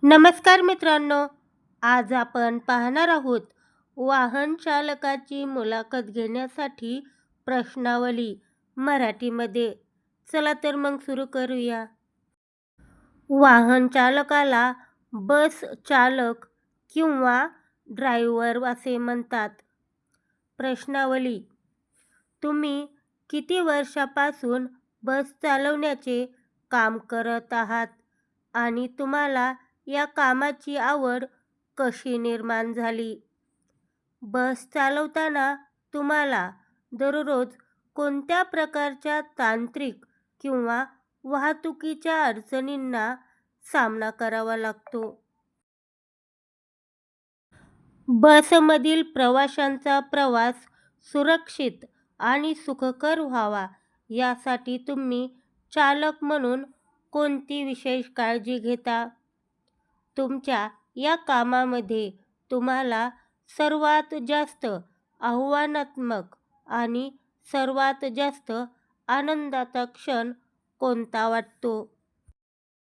नमस्कार मित्रांनो, आज आपण पाहणार आहोत वाहन चालकाची मुलाखत घेण्यासाठी प्रश्नावली मराठीमध्ये. चला तर मग सुरू करूया. वाहन चालकाला बस चालक किंवा ड्रायव्हर असे म्हणतात. प्रश्नावली: तुम्ही किती वर्षापासून बस चालवण्याचे काम करत आहात आणि तुम्हाला या कामाची आवड कशी निर्माण झाली? बस चालवताना तुम्हाला दररोज कोणत्या प्रकारच्या तांत्रिक किंवा वाहतुकीच्या अडचणींना सामना करावा लागतो? बसमधील प्रवाशांचा प्रवास सुरक्षित आणि सुखकर व्हावा यासाठी तुम्ही चालक म्हणून कोणती विशेष काळजी घेता? तुमच्या या कामामध्ये तुम्हाला सर्वात जास्त आव्हानात्मक आणि सर्वात जास्त आनंदाचा क्षण कोणता वाटतो?